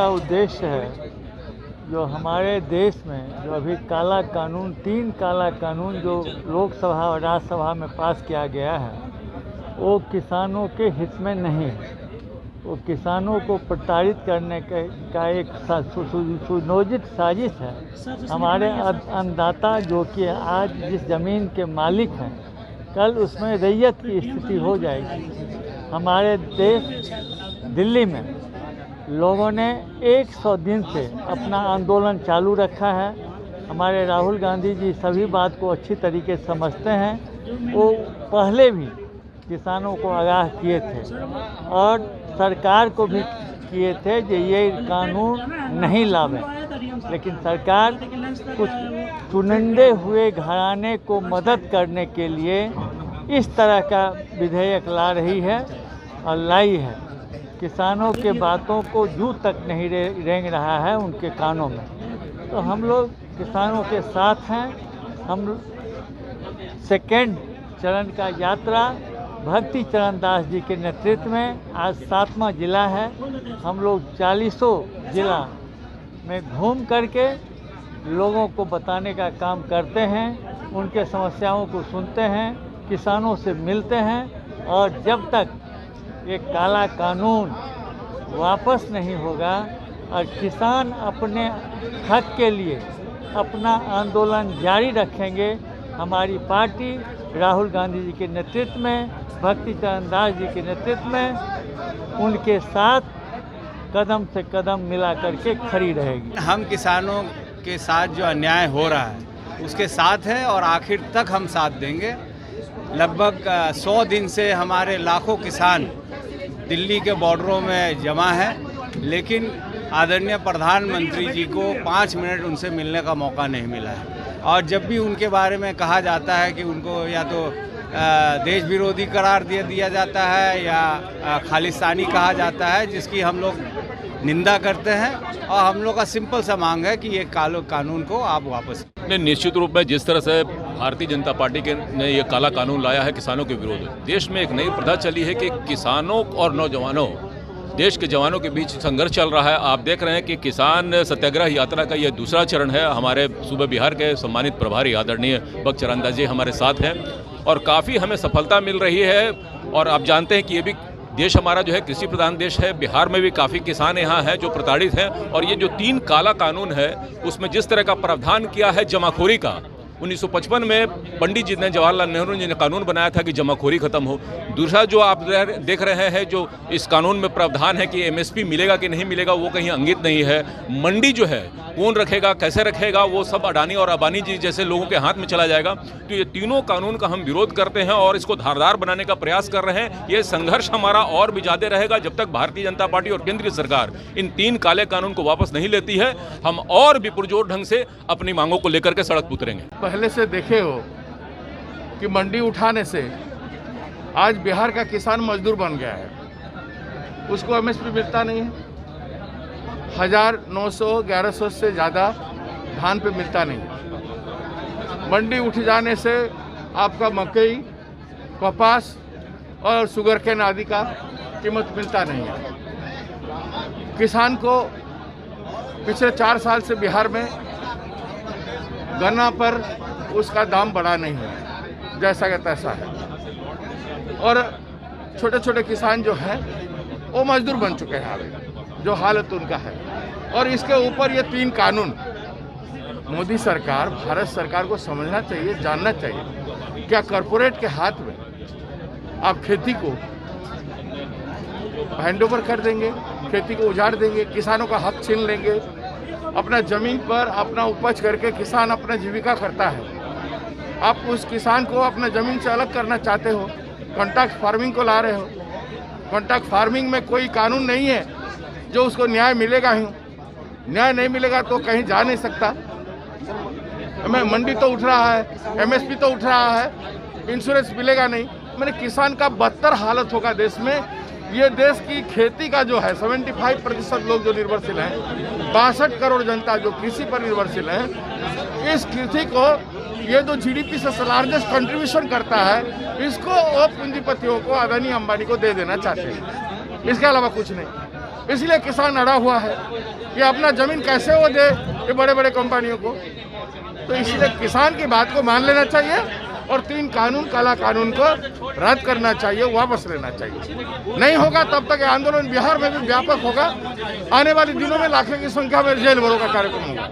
का उद्देश्य है जो हमारे देश में जो अभी काला कानून 3 काला कानून जो लोकसभा और राज्यसभा में पास किया गया है वो किसानों के हित में नहीं है। वो किसानों को प्रताड़ित करने का एक सुनियोजित साजिश है। हमारे अन्नदाता जो कि आज जिस ज़मीन के मालिक हैं कल उसमें रैयत की स्थिति हो जाएगी। हमारे देश दिल्ली में लोगों ने 100 दिन से अपना आंदोलन चालू रखा है। हमारे राहुल गांधी जी सभी बात को अच्छी तरीके से समझते हैं। वो पहले भी किसानों को आगाह किए थे और सरकार को भी किए थे कि ये कानून नहीं लावे, लेकिन सरकार कुछ चुनिंदे हुए घराने को मदद करने के लिए इस तरह का विधेयक ला रही है और लाई है। किसानों के बातों को जू तक नहीं रेंग रहा है उनके कानों में। तो हम लोग किसानों के साथ हैं। हम सेकेंड चरण का यात्रा भक्ति चरण दास जी के नेतृत्व में आज 7वां जिला है। हम लोग 40 जिला में घूम करके लोगों को बताने का काम करते हैं, उनके समस्याओं को सुनते हैं, किसानों से मिलते हैं और जब तक ये काला कानून वापस नहीं होगा और किसान अपने हक के लिए अपना आंदोलन जारी रखेंगे, हमारी पार्टी राहुल गांधी जी के नेतृत्व में, भक्ति चरण दास जी के नेतृत्व में उनके साथ कदम से कदम मिला करके खड़ी रहेगी। हम किसानों के साथ जो अन्याय हो रहा है उसके साथ है और आखिर तक हम साथ देंगे। लगभग 100 दिन से हमारे लाखों किसान दिल्ली के बॉर्डरों में जमा है, लेकिन आदरणीय प्रधानमंत्री जी को 5 मिनट उनसे मिलने का मौका नहीं मिला है। और जब भी उनके बारे में कहा जाता है कि उनको या तो देश विरोधी करार दिया जाता है या खालिस्तानी कहा जाता है, जिसकी हम लोग निंदा करते हैं और हम लोग का सिंपल सा मांग है कि ये कानून को आप वापस। निश्चित रूप में जिस तरह से भारतीय जनता पार्टी ने ये काला कानून लाया है किसानों के विरोध में, देश में एक नई प्रथा चली है कि किसानों और नौजवानों, देश के जवानों के बीच संघर्ष चल रहा है। आप देख रहे हैं कि किसान सत्याग्रह यात्रा का यह दूसरा चरण है। हमारे सूबे बिहार के सम्मानित प्रभारी आदरणीय भक्ति चरण दास जी हमारे साथ हैं और काफ़ी हमें सफलता मिल रही है। और आप जानते हैं कि ये भी देश हमारा जो है कृषि प्रधान देश है। बिहार में भी काफ़ी किसान यहाँ हैं जो प्रताड़ित हैं और ये जो 3 काला कानून है उसमें जिस तरह का प्रावधान किया है जमाखोरी का, 1955 में पंडित जी ने, जवाहरलाल नेहरू जी ने कानून बनाया था कि जमाखोरी खत्म हो। दूसरा जो आप देख रहे हैं जो इस कानून में प्रावधान है कि एमएसपी मिलेगा कि नहीं मिलेगा वो कहीं अंकित नहीं है। मंडी जो है कौन रखेगा, कैसे रखेगा, वो सब अडानी और अंबानी जी जैसे लोगों के हाथ में चला जाएगा। तो ये तीनों कानून का हम विरोध करते हैं और इसको धारदार बनाने का प्रयास कर रहे हैं। ये संघर्ष हमारा और भी ज्यादा रहेगा जब तक भारतीय जनता पार्टी और केंद्रीय सरकार इन 3 काले कानून को वापस नहीं लेती है। हम और भी पुरजोर ढंग से अपनी मांगों को लेकर के सड़क पर उतरेंगे। पहले से देखे हो कि मंडी उठाने से आज बिहार का किसान मजदूर बन गया है, उसको एमएसपी मिलता नहीं है। 1900-1100 से ज़्यादा धान पे मिलता नहीं। मंडी उठ जाने से आपका मकई, कपास और शुगर केन आदि का कीमत मिलता नहीं है। किसान को पिछले 4 साल से बिहार में गन्ना पर उसका दाम बढ़ा नहीं है, जैसा का तैसा है। और छोटे छोटे किसान जो हैं वो मजदूर बन चुके हैं अभी, जो हालत उनका है। और इसके ऊपर ये 3 कानून मोदी सरकार, भारत सरकार को समझना चाहिए, जानना चाहिए। क्या कॉरपोरेट के हाथ में आप खेती को हैंडओवर कर देंगे, खेती को उजाड़ देंगे, किसानों का हक छीन लेंगे। अपना जमीन पर अपना उपज करके किसान अपना जीविका करता है। आप उस किसान को अपना जमीन से अलग करना चाहते हो, कॉन्ट्रैक्ट फार्मिंग को ला रहे हो। कॉन्ट्रैक्ट फार्मिंग में कोई कानून नहीं है जो उसको न्याय मिलेगा ही। न्याय नहीं मिलेगा तो कहीं जा नहीं सकता। हमें मंडी तो उठ रहा है, एमएसपी तो उठ रहा है, इंश्योरेंस मिलेगा नहीं। मैंने किसान का बदतर हालत होगा देश में। ये देश की खेती का जो है 75% लोग जो निर्भरशील हैं, 62 करोड़ जनता जो कृषि पर निर्भरशील है, इस कृषि को ये जो जीडीपी से लार्जेस्ट कंट्रीब्यूशन करता है, इसको वो पूंजीपतियों को, अदानी अंबानी को दे देना चाहते हैं। इसके अलावा कुछ नहीं। इसलिए किसान अड़ा हुआ है कि अपना जमीन कैसे वो दे ये बड़े बड़े कंपनियों को। तो इसलिए किसान की बात को मान लेना चाहिए और 3 कानून, काला कानून को रद्द करना चाहिए, वापस लेना चाहिए। नहीं होगा तब तक आंदोलन बिहार में भी व्यापक होगा। आने वाले दिनों में लाखों की संख्या में जेल भरो का कार्यक्रम होगा।